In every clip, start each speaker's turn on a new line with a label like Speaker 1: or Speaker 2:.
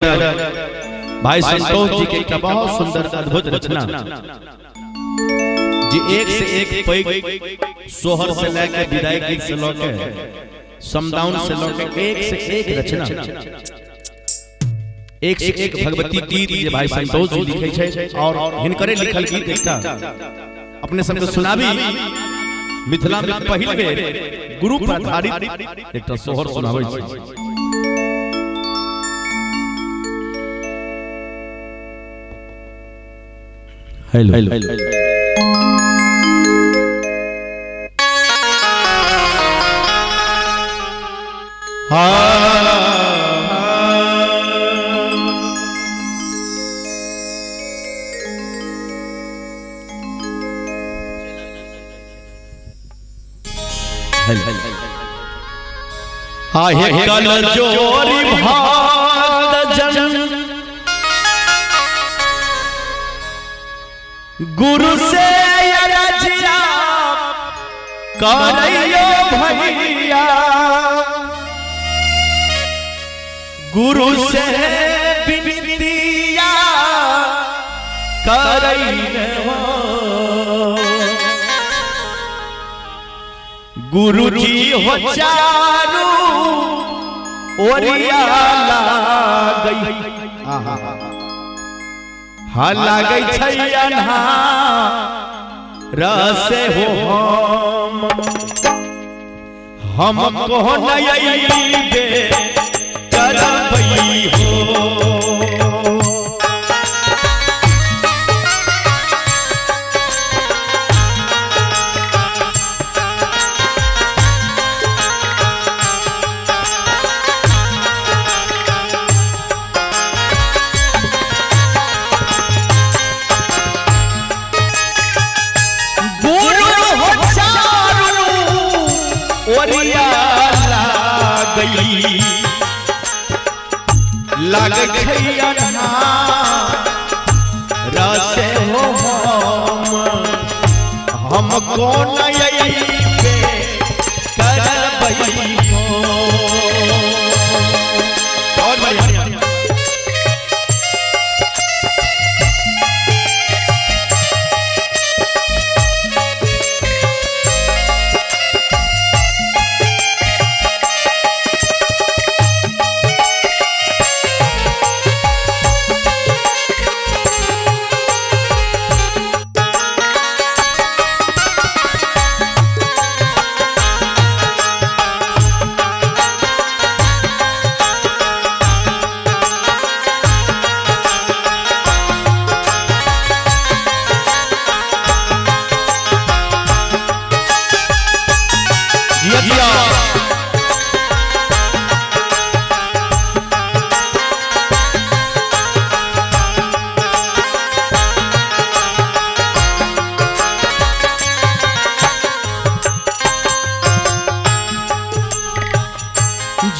Speaker 1: भाई संतोष जी की एक बहुत सुंदर अद्भुत रचना जी, एक से एक पैग सोहर से लेकर विदाई गीत से लेकर समदाउन से लेकर एक से एक रचना, एक से एक भगवती गीत जे भाई संतोष जी लिखे छे और हिनकरे लिखल गीत एकटा अपने सबके सुनाबी। मिथिला में पहिल बेर गुरु पर आधारित एकटा सोहर सुनाबै छै। हेलो आहे कल जोरी भात जन गुरु से रजिया करैयो भैया, गुरु से बिनतिया करैयो। गुरु जी हो चारू ओरिया लागई, हाँ लागई छै अन्हार से हो हम को नयैबे करबै हो। लागे खैया रसे हो हम को नयैबे करबै हो। और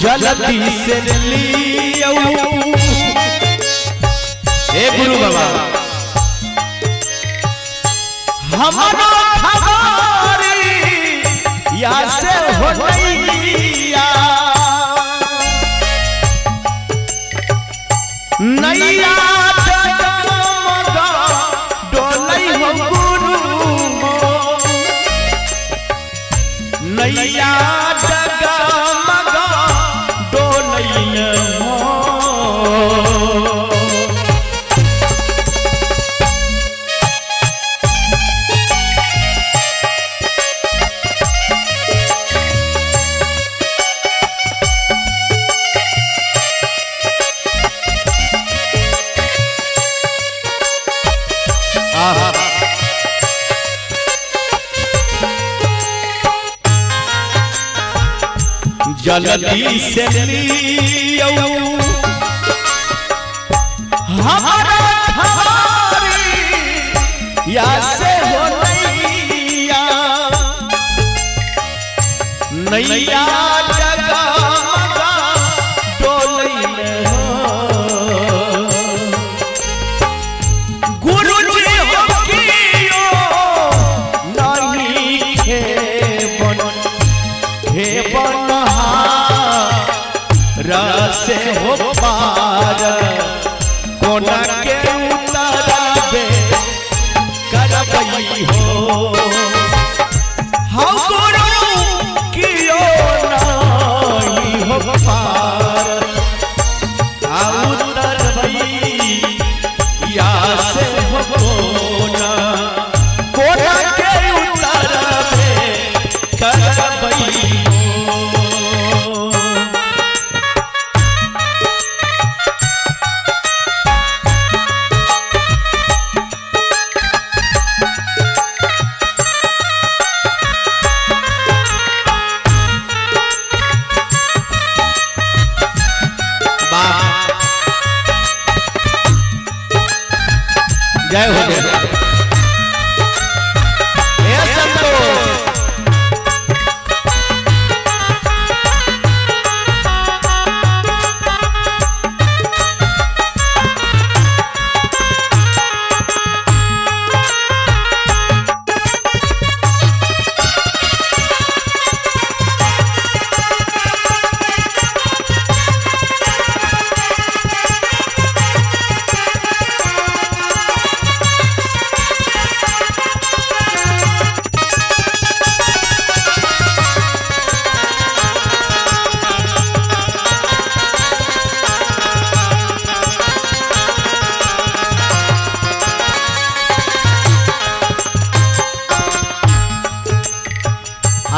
Speaker 1: जल्दी से लियो ए गुरु बाबा हमारा खबरी या से हो नैया नैया डगमगा डोलै हो गुरु हो, नैया डगमगा जल्दी से लियो हमारा खबरी या से हो नैया नैया डगमगा डोलै हो। गुरु जी हो कियो नहीं खेबन रसे हो पार उतर या से हो कोना कोना के उतर करबई जय हो जय संतोष।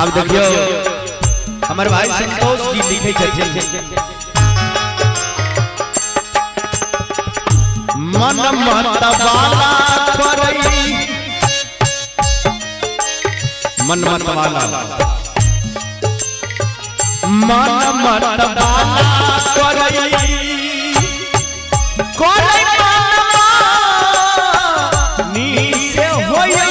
Speaker 1: आप देखियो हमारे भाई संतोष जी लिखे छथिन मन मत वाला करई मन मत वाला करई कोई नी से होया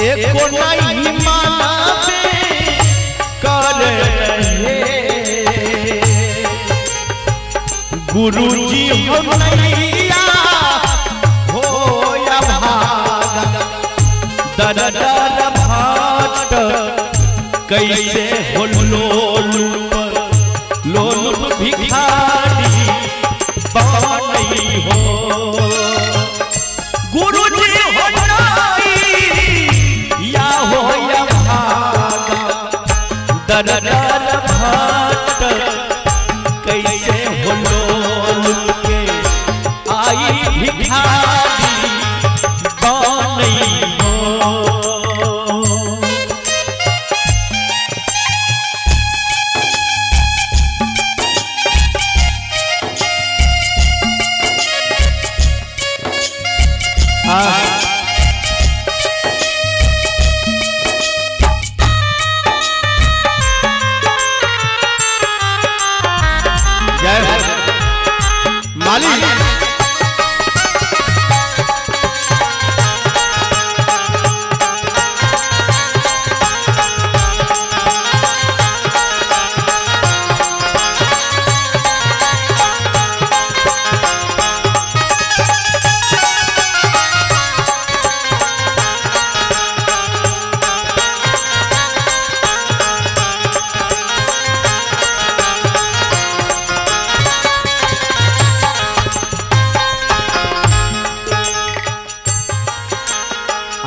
Speaker 1: एको नहीं मानबे कर रहे गुरुजी हो नैया हो या भाग दर दर भाट कैसे हो लोलुप भिखारी बनई हो गुरुजी हो दर दर भाट कैसे हो लोल के आई भिखारी बनई हो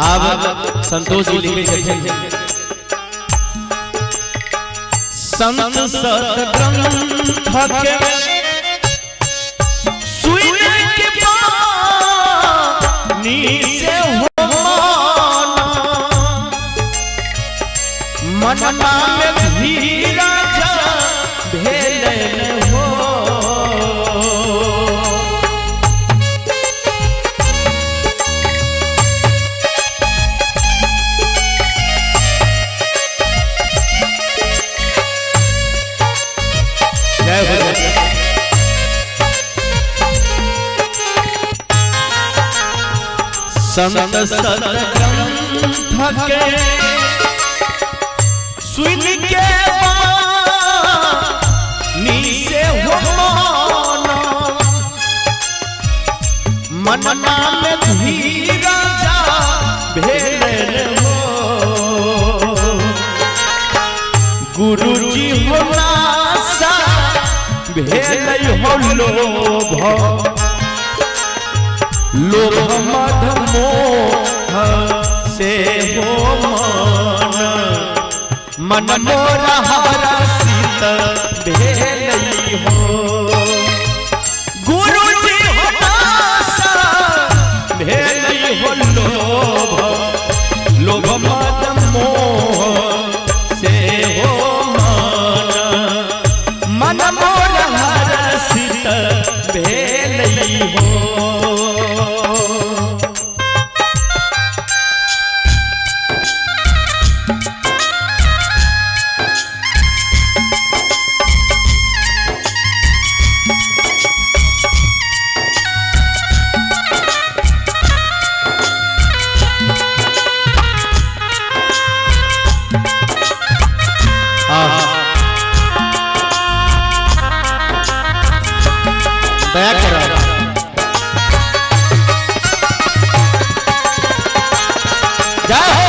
Speaker 1: अब संतोष जी लिखे छथिन संत सतग्रंथ के सुई के पानी से हो मनमा में धीरज भेल हो संत सतगंध के सुन के वाणी से हो माना मनमा में धीरज भेल हो गुरुजी हो नासा भेल हो लोभ लोभ मद मोह से हो मन मोरा हरसित भेल हो गुरुजी हो नासा भेल हो लोभ लोभ मद मोह से हो मन मोरा हरसित भेल हो दया करो जय हो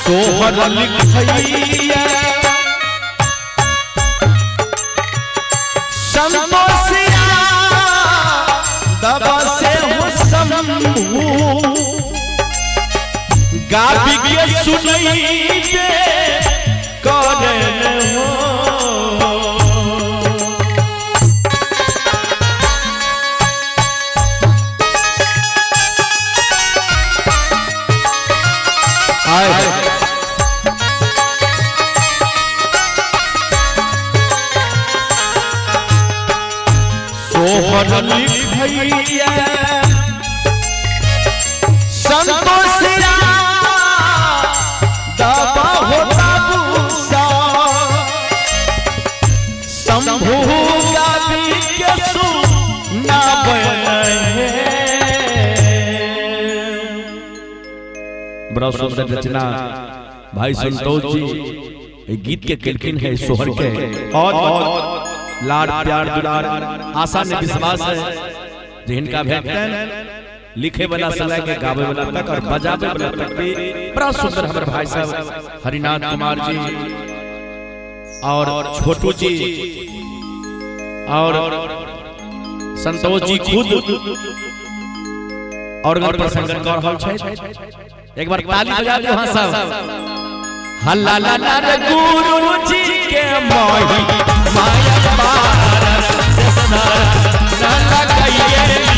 Speaker 1: सोहर लिखैया संतोषिया दबा से हो शंभु गाबी के सुनैबे करन हो सोहर लिखैया संतोषिया दबा हो बाबूसा शंभु गाबी के सुनाबे बड़ा सुंदर रचना भाई संतोष जी गीत के केलखिन है सोहर के और लाड प्यार दुलार आशा ने विश्वास है जिनका भेटन लिखे वाला समय के गावे वाला तक और बजावे वाला तक भी बड़ा सुंदर हमारे भाई साहब हरिनाथ कुमार जी और छोटू जी और संतोष जी खुद और पर संगत कर रहल छै एक बार ताली बजा दियो हां सब हल्ला ला रे गुरु जी के मोही माया पार से सना न लगाइए